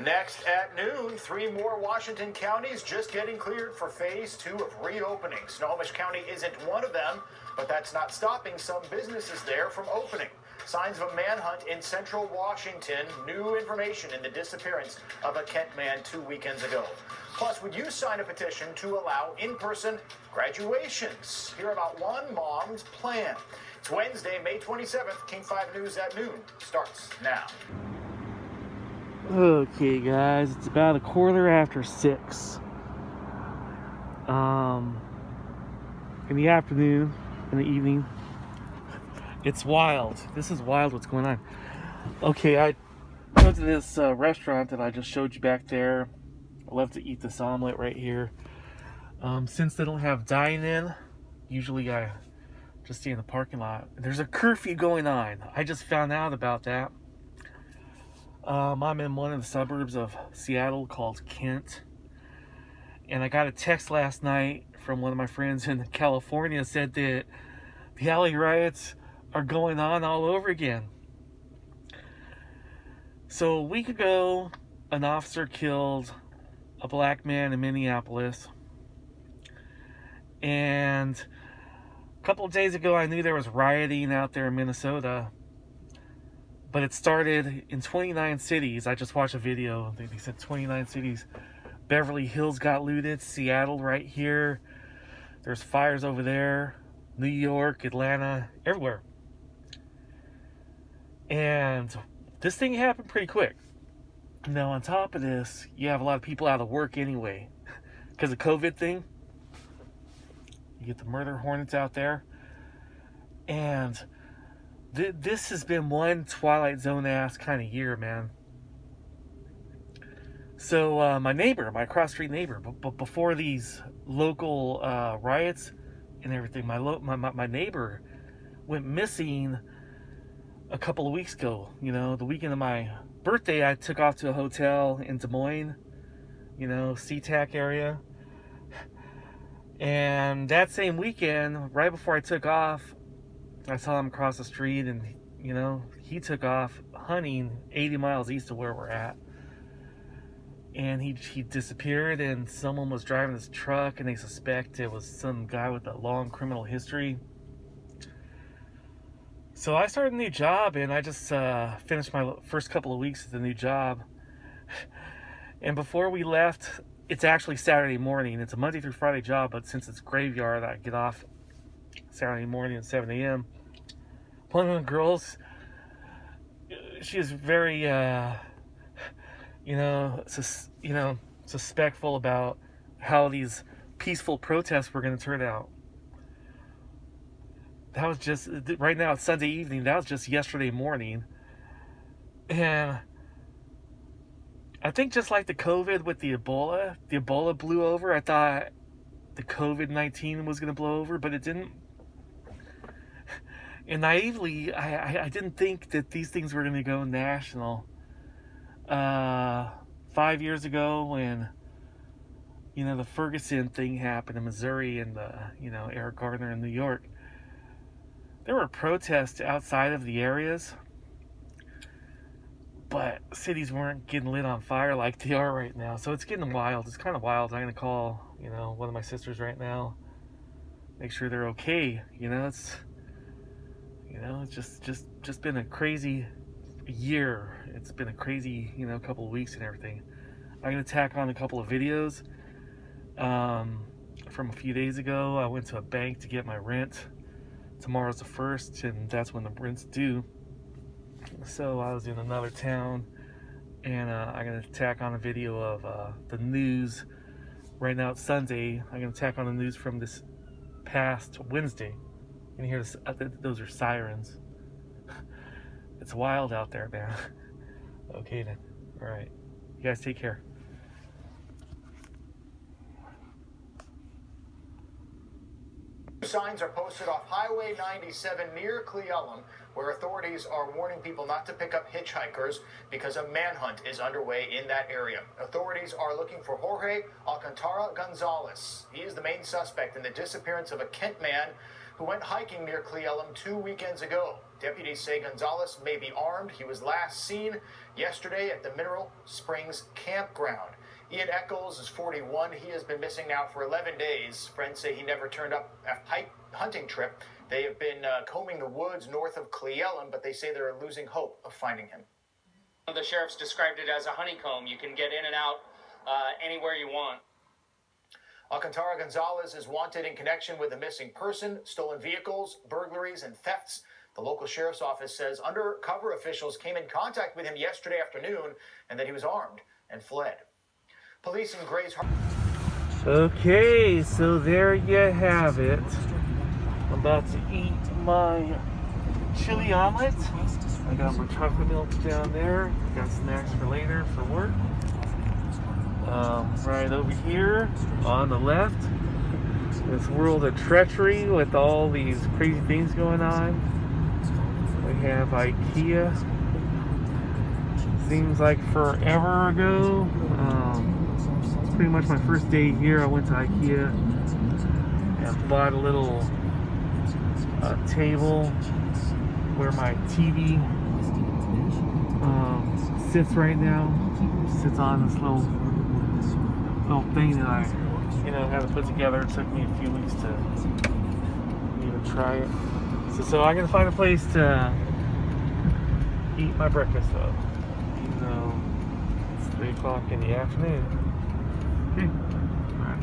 Next at noon, 3 more Washington counties just getting cleared for phase 2 of reopening. Snohomish County isn't one of them, but that's not stopping some businesses there from opening. Signs of a manhunt in central Washington. New information in the disappearance of a Kent man 2 weekends ago. Plus, would you sign a petition to allow in-person graduations? Hear about one mom's plan. It's Wednesday, May 27th. King 5 News at noon starts now. Okay, guys, it's about 6:15. In the afternoon, in the evening. It's wild. This is wild what's going on. Okay, I went to this restaurant that I just showed you back there. I love to eat this omelet right here. Since they don't have dine-in, usually I just stay in the parking lot. There's a curfew going on. I just found out about that. I'm in one of the suburbs of Seattle called Kent. And I got a text last night from one of my friends in California, said that the alley riots are going on all over again. So a week ago, an officer killed a black man in Minneapolis. And a couple of days ago, I knew there was rioting out there in Minnesota. But it started in 29 cities. I just watched a video. They said 29 cities. Beverly Hills got looted. Seattle right here. There's fires over there. New York, Atlanta, everywhere. And this thing happened pretty quick. Now, on top of this, you have a lot of people out of work anyway. Because of COVID thing. You get the murder hornets out there. And this has been one Twilight Zone-ass kind of year, man. So my neighbor, my cross-street neighbor, but before these local riots and everything, my neighbor went missing a couple of weeks ago. You know, the weekend of my birthday, I took off to a hotel in Des Moines, you know, SeaTac area. And that same weekend, right before I took off, I saw him across the street, and, you know, he took off hunting 80 miles east of where we're at. And he disappeared, and someone was driving this truck, and they suspect it was some guy with a long criminal history. So I started a new job, and I just finished my first couple of weeks at the new job. And before we left, it's actually Saturday morning. It's a Monday through Friday job, but since it's graveyard, I get off Saturday morning at 7 a.m. One of the girls, she is very, suspectful about how these peaceful protests were going to turn out. That was just, right now it's Sunday evening, that was just yesterday morning. And I think just like the COVID with the Ebola blew over. I thought the COVID-19 was going to blow over, but it didn't. And naively, I didn't think that these things were going to go national. 5 years ago, when, you know, the Ferguson thing happened in Missouri, and Eric Garner in New York, there were protests outside of the areas, but cities weren't getting lit on fire like they are right now. So it's getting wild. It's kind of wild. I'm going to call, one of my sisters right now, make sure they're okay. It's just been a crazy year. It's been a crazy, couple of weeks and everything. I'm going to tack on a couple of videos from a few days ago. I went to a bank to get my rent. Tomorrow's the 1st, and that's when the rent's due. So I was in another town, and I'm going to tack on a video of the news. Right now it's Sunday. I'm going to tack on the news from this past Wednesday. You can hear this, those are sirens. It's wild out there, man. Okay then. All right. You guys take care. Signs are posted off Highway 97 near Cleellum, where authorities are warning people not to pick up hitchhikers because a manhunt is underway in that area. Authorities are looking for Jorge Alcantara Gonzalez. He is the main suspect in the disappearance of a Kent man who went hiking near Cle Elum 2 weekends ago. Deputies say Gonzalez may be armed. He was last seen yesterday at the Mineral Springs campground. Ian Eccles is 41. He has been missing now for 11 days. Friends say he never turned up a hunting trip. They have been combing the woods north of Cle Elum, but they say they're losing hope of finding him. The sheriff's described it as a honeycomb. You can get in and out anywhere you want. Alcantara Gonzalez is wanted in connection with a missing person, stolen vehicles, burglaries, and thefts. The local sheriff's office says undercover officials came in contact with him yesterday afternoon and that he was armed and fled. Police in Gray's... Okay, so there you have it. I'm about to eat my chili omelet. I got my chocolate milk down there. Got snacks for later for work. Right over here on the left, this world of treachery with all these crazy things going on. We have IKEA. Seems like forever ago. Pretty much my first day here, I went to IKEA and bought a little table where my TV sits right now. Sits on this little thing that I, had to put together. It took me a few weeks to even try it. So I gotta find a place to eat my breakfast though, even though it's 3 o'clock in the afternoon. Okay. All right.